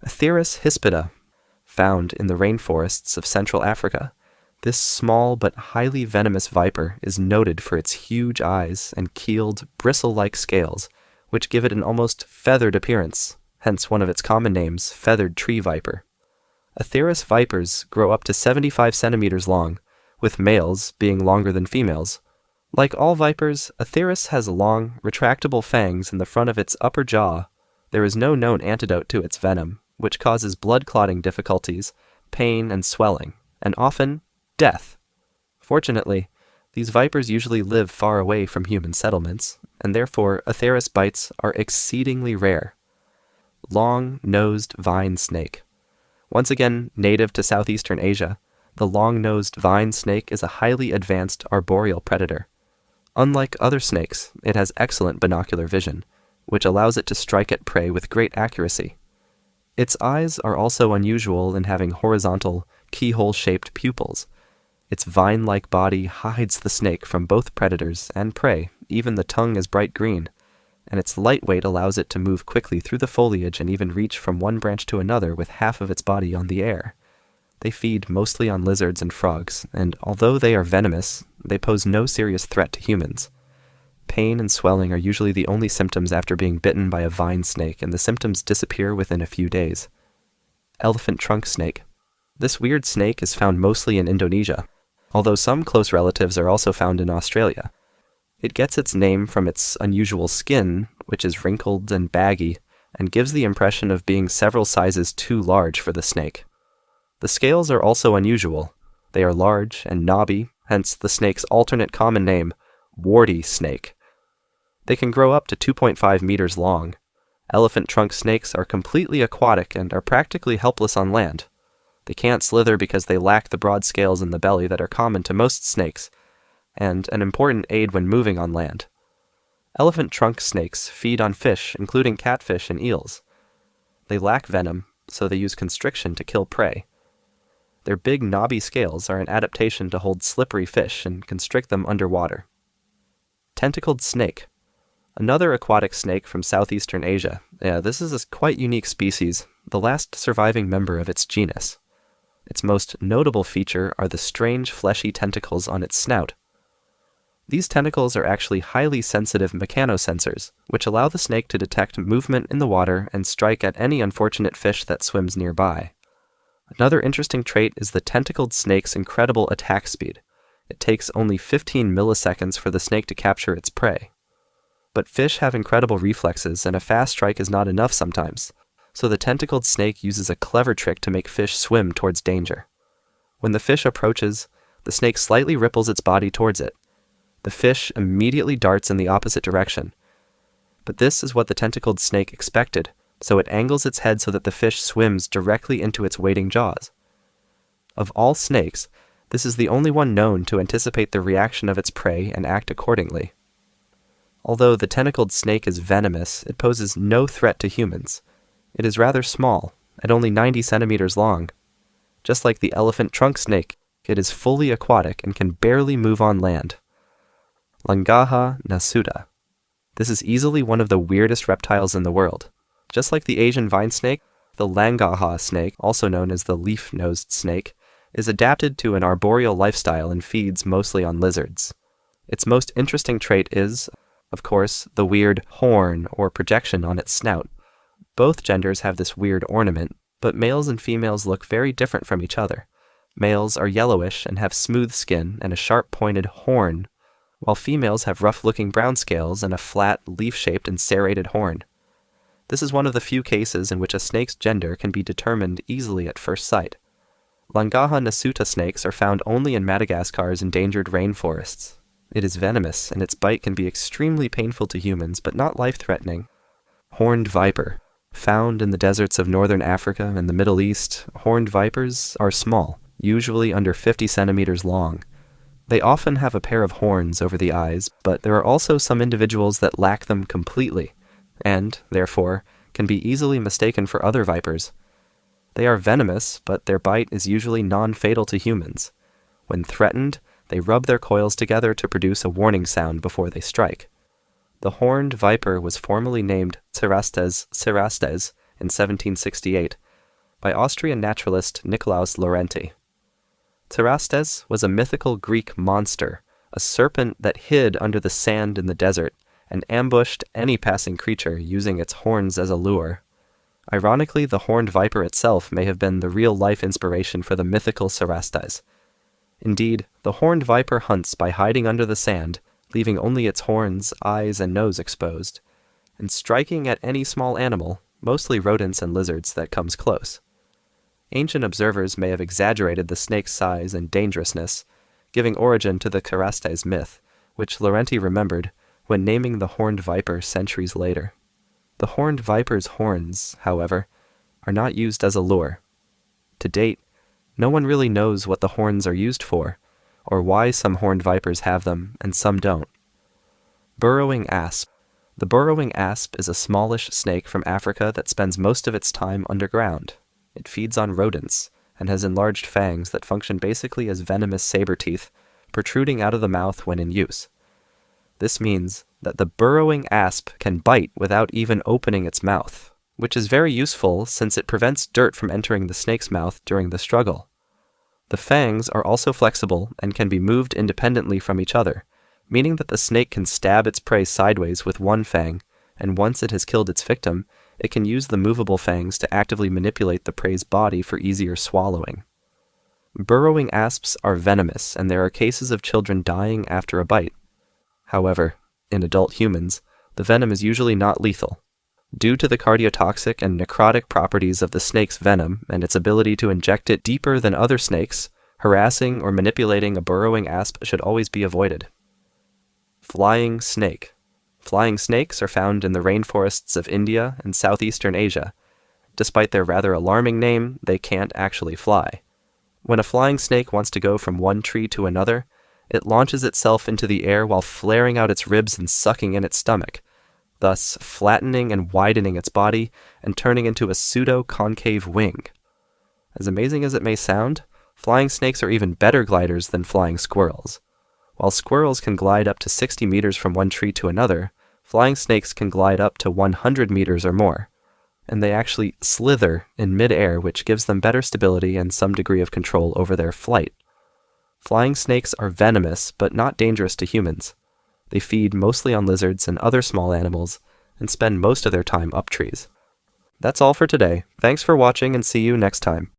Atheris hispida, found in the rainforests of Central Africa. This small but highly venomous viper is noted for its huge eyes and keeled, bristle-like scales, which give it an almost feathered appearance, hence one of its common names, feathered tree viper. Atheris vipers grow up to 75 centimeters long, with males being longer than females. Like all vipers, Atheris has long, retractable fangs in the front of its upper jaw. There is no known antidote to its venom, which causes blood clotting difficulties, pain and swelling, and often death. Fortunately, these vipers usually live far away from human settlements, and therefore Atheris bites are exceedingly rare. Long-nosed vine snake. Once again native to southeastern Asia, the long-nosed vine snake is a highly advanced arboreal predator. Unlike other snakes, it has excellent binocular vision, which allows it to strike at prey with great accuracy. Its eyes are also unusual in having horizontal, keyhole-shaped pupils. Its vine-like body hides the snake from both predators and prey, even the tongue is bright green, and its light weight allows it to move quickly through the foliage and even reach from one branch to another with half of its body on the air. They feed mostly on lizards and frogs, and although they are venomous, they pose no serious threat to humans. Pain and swelling are usually the only symptoms after being bitten by a vine snake, and the symptoms disappear within a few days. Elephant trunk snake. This weird snake is found mostly in Indonesia, although some close relatives are also found in Australia. It gets its name from its unusual skin, which is wrinkled and baggy, and gives the impression of being several sizes too large for the snake. The scales are also unusual. They are large and knobby, hence the snake's alternate common name, warty snake. They can grow up to 2.5 meters long. Elephant trunk snakes are completely aquatic and are practically helpless on land. They can't slither because they lack the broad scales in the belly that are common to most snakes, and an important aid when moving on land. Elephant trunk snakes feed on fish, including catfish and eels. They lack venom, so they use constriction to kill prey. Their big knobby scales are an adaptation to hold slippery fish and constrict them underwater. Tentacled snake. Another aquatic snake from southeastern Asia. This is a quite unique species, the last surviving member of its genus. Its most notable feature are the strange fleshy tentacles on its snout. These tentacles are actually highly sensitive mechanosensors, which allow the snake to detect movement in the water and strike at any unfortunate fish that swims nearby. Another interesting trait is the tentacled snake's incredible attack speed. It takes only 15 milliseconds for the snake to capture its prey. But fish have incredible reflexes, and a fast strike is not enough sometimes, so the tentacled snake uses a clever trick to make fish swim towards danger. When the fish approaches, the snake slightly ripples its body towards it. The fish immediately darts in the opposite direction. But this is what the tentacled snake expected, so it angles its head so that the fish swims directly into its waiting jaws. Of all snakes, this is the only one known to anticipate the reaction of its prey and act accordingly. Although the tentacled snake is venomous, it poses no threat to humans. It is rather small, at only 90 centimeters long. Just like the elephant trunk snake, it is fully aquatic and can barely move on land. Langaha nasuta. This is easily one of the weirdest reptiles in the world. Just like the Asian vine snake, the Langaha snake, also known as the leaf-nosed snake, is adapted to an arboreal lifestyle and feeds mostly on lizards. Its most interesting trait is, of course, the weird horn or projection on its snout. Both genders have this weird ornament, but males and females look very different from each other. Males are yellowish and have smooth skin and a sharp-pointed horn, while females have rough-looking brown scales and a flat, leaf-shaped and serrated horn. This is one of the few cases in which a snake's gender can be determined easily at first sight. Langaha nasuta snakes are found only in Madagascar's endangered rainforests. It is venomous, and its bite can be extremely painful to humans, but not life-threatening. Horned viper. Found in the deserts of northern Africa and the Middle East, horned vipers are small, usually under 50 centimeters long. They often have a pair of horns over the eyes, but there are also some individuals that lack them completely, and, therefore, can be easily mistaken for other vipers. They are venomous, but their bite is usually non-fatal to humans. When threatened, they rub their coils together to produce a warning sound before they strike. The horned viper was formerly named Cerastes cerastes in 1768, by Austrian naturalist Nicolaus Laurenti. Cerastes was a mythical Greek monster, a serpent that hid under the sand in the desert and ambushed any passing creature using its horns as a lure. Ironically, the horned viper itself may have been the real-life inspiration for the mythical Cerastes. Indeed, the horned viper hunts by hiding under the sand, leaving only its horns, eyes, and nose exposed, and striking at any small animal, mostly rodents and lizards, that comes close. Ancient observers may have exaggerated the snake's size and dangerousness, giving origin to the Cerastes myth, which Laurenti remembered when naming the horned viper centuries later. The horned viper's horns, however, are not used as a lure. To date, no one really knows what the horns are used for, or why some horned vipers have them and some don't. Burrowing asp. The burrowing asp is a smallish snake from Africa that spends most of its time underground. It feeds on rodents, and has enlarged fangs that function basically as venomous saber teeth, protruding out of the mouth when in use. This means that the burrowing asp can bite without even opening its mouth, which is very useful since it prevents dirt from entering the snake's mouth during the struggle. The fangs are also flexible and can be moved independently from each other, meaning that the snake can stab its prey sideways with one fang, and once it has killed its victim, it can use the movable fangs to actively manipulate the prey's body for easier swallowing. Burrowing asps are venomous, and there are cases of children dying after a bite. However, in adult humans, the venom is usually not lethal. Due to the cardiotoxic and necrotic properties of the snake's venom and its ability to inject it deeper than other snakes, harassing or manipulating a burrowing asp should always be avoided. Flying snake. Flying snakes are found in the rainforests of India and southeastern Asia. Despite their rather alarming name, they can't actually fly. When a flying snake wants to go from one tree to another, it launches itself into the air while flaring out its ribs and sucking in its stomach, thus flattening and widening its body and turning into a pseudo-concave wing. As amazing as it may sound, flying snakes are even better gliders than flying squirrels. While squirrels can glide up to 60 meters from one tree to another, flying snakes can glide up to 100 meters or more, and they actually slither in mid-air, which gives them better stability and some degree of control over their flight. Flying snakes are venomous, but not dangerous to humans. They feed mostly on lizards and other small animals, and spend most of their time up trees. That's all for today. Thanks for watching, and see you next time.